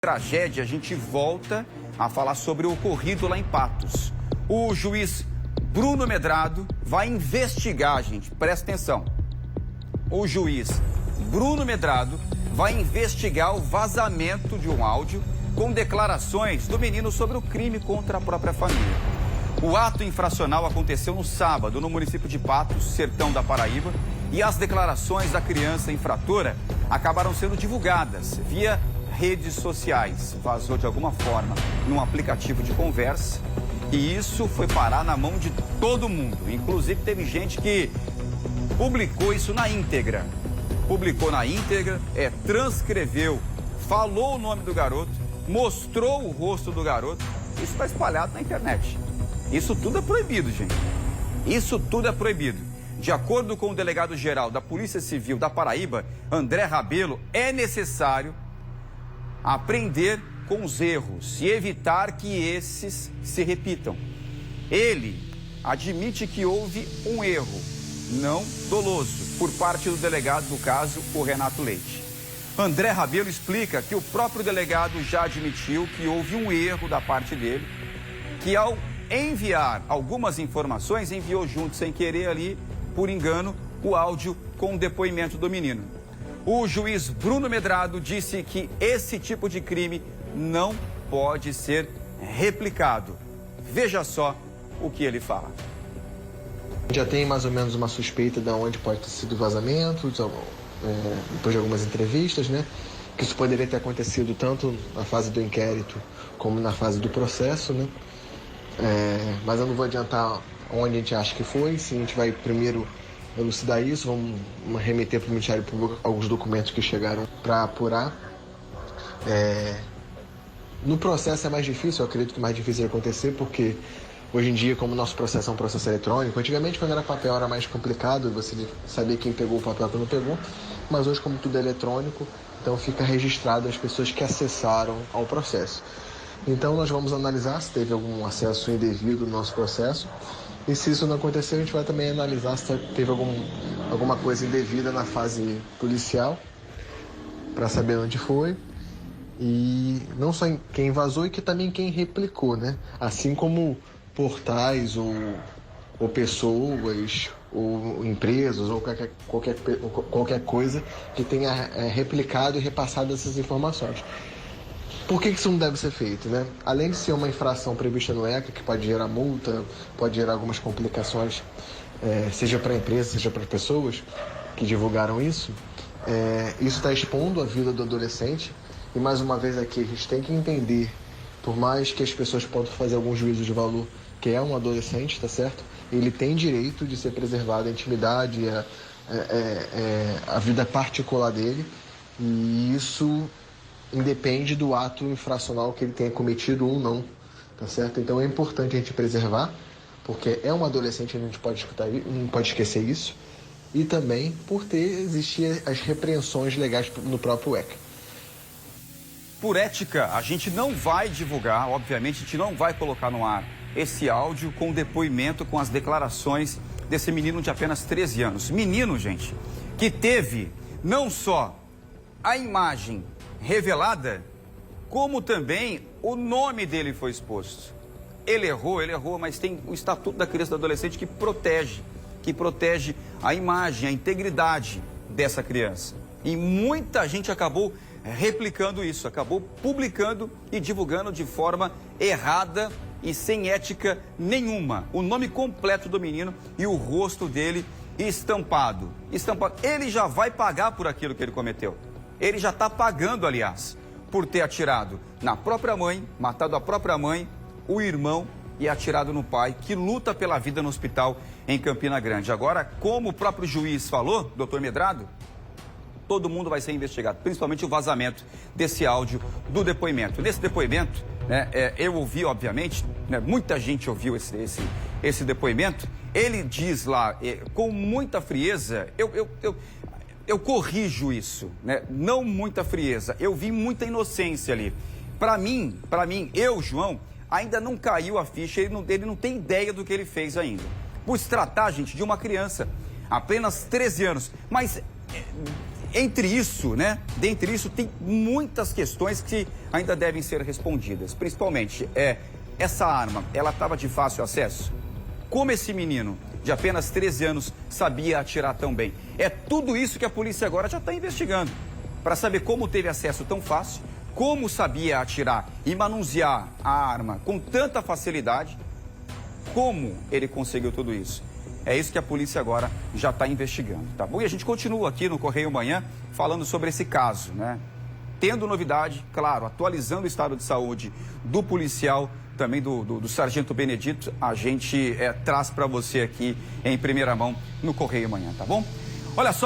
Tragédia, a gente volta a falar sobre o ocorrido lá em Patos. O juiz Bruno Medrado vai investigar, gente, presta atenção. O juiz Bruno Medrado vai investigar o vazamento de um áudio com declarações do menino sobre o crime contra a própria família. O ato infracional aconteceu no sábado, no município de Patos, sertão da Paraíba, e as declarações da criança infratora acabaram sendo divulgadas via redes sociais. Vazou de alguma forma num aplicativo de conversa e isso foi parar na mão de todo mundo. Inclusive teve gente que publicou isso na íntegra. Publicou na íntegra, transcreveu, falou o nome do garoto, mostrou o rosto do garoto. Isso está espalhado na internet. Isso tudo é proibido, gente. Isso tudo é proibido. De acordo com o delegado-geral da Polícia Civil da Paraíba, André Rabelo, é necessário aprender com os erros e evitar que esses se repitam. Ele admite que houve um erro, não doloso, por parte do delegado do caso, o Renato Leite. André Rabelo explica que o próprio delegado já admitiu que houve um erro da parte dele, que ao enviar algumas informações, enviou junto sem querer ali, por engano, o áudio com o depoimento do menino. O juiz Bruno Medrado disse que esse tipo de crime não pode ser replicado. Veja só o que ele fala. Já tem mais ou menos uma suspeita de onde pode ter sido o vazamento, depois de algumas entrevistas, né? Que isso poderia ter acontecido tanto na fase do inquérito como na fase do processo, né? Mas eu não vou adiantar onde a gente acha que foi. Se a gente vai primeiro elucidar isso, vamos remeter para o Ministério Público alguns documentos que chegaram para apurar. No processo é mais difícil, eu acredito que mais difícil de acontecer, porque hoje em dia, como o nosso processo é um processo eletrônico, antigamente quando era papel era mais complicado, você sabia quem pegou o papel e quem não pegou, mas hoje como tudo é eletrônico, então fica registrado as pessoas que acessaram ao processo. Então nós vamos analisar se teve algum acesso indevido no nosso processo. E se isso não acontecer, a gente vai também analisar se teve alguma coisa indevida na fase policial, para saber onde foi. E não só quem vazou, e que também quem replicou, né? Assim como portais ou pessoas, ou empresas, ou qualquer coisa que tenha replicado e repassado essas informações. Por que isso não deve ser feito, né? Além de ser uma infração prevista no ECA, que pode gerar multa, pode gerar algumas complicações, seja para a empresa, seja para as pessoas que divulgaram isso, isso está expondo a vida do adolescente. E mais uma vez aqui, a gente tem que entender, por mais que as pessoas possam fazer algum juízo de valor, que é um adolescente, tá certo? Ele tem direito de ser preservado a intimidade, a vida particular dele, e isso independe do ato infracional que ele tenha cometido ou não, tá certo? Então é importante a gente preservar, porque é um adolescente, a gente não pode esquecer isso, e também por existir as repreensões legais no próprio ECA. Por ética, a gente não vai divulgar, obviamente, a gente não vai colocar no ar esse áudio com depoimento, com as declarações desse menino de apenas 13 anos. Menino, gente, que teve não só a imagem revelada, como também o nome dele foi exposto. Ele errou, mas tem o Estatuto da Criança e do Adolescente que protege a imagem, a integridade dessa criança. E muita gente acabou replicando isso, acabou publicando e divulgando de forma errada e sem ética nenhuma. O nome completo do menino e o rosto dele estampado. Ele já vai pagar por aquilo que ele cometeu. Ele já está pagando, aliás, por ter atirado na própria mãe, matado a própria mãe, o irmão e atirado no pai, que luta pela vida no hospital em Campina Grande. Agora, como o próprio juiz falou, doutor Medrado, todo mundo vai ser investigado, principalmente o vazamento desse áudio do depoimento. Nesse depoimento, eu ouvi, obviamente, muita gente ouviu esse depoimento. Ele diz lá, com muita frieza, eu corrijo isso, né? Não muita frieza, eu vi muita inocência ali. Para mim, eu, João, ainda não caiu a ficha, ele não tem ideia do que ele fez ainda. Por se tratar, gente, de uma criança, apenas 13 anos, mas Dentre isso tem muitas questões que ainda devem ser respondidas. Principalmente, essa arma, ela estava de fácil acesso? Como esse menino de apenas 13 anos sabia atirar tão bem? É tudo isso que a polícia agora já está investigando. Para saber como teve acesso tão fácil, como sabia atirar e manusear a arma com tanta facilidade, como ele conseguiu tudo isso. É isso que a polícia agora já está investigando, tá bom? E a gente continua aqui no Correio Manhã falando sobre esse caso, né? Tendo novidade, claro, atualizando o estado de saúde do policial, também do Sargento Benedito, a gente traz para você aqui em primeira mão no Correio Manhã, tá bom? Olha só.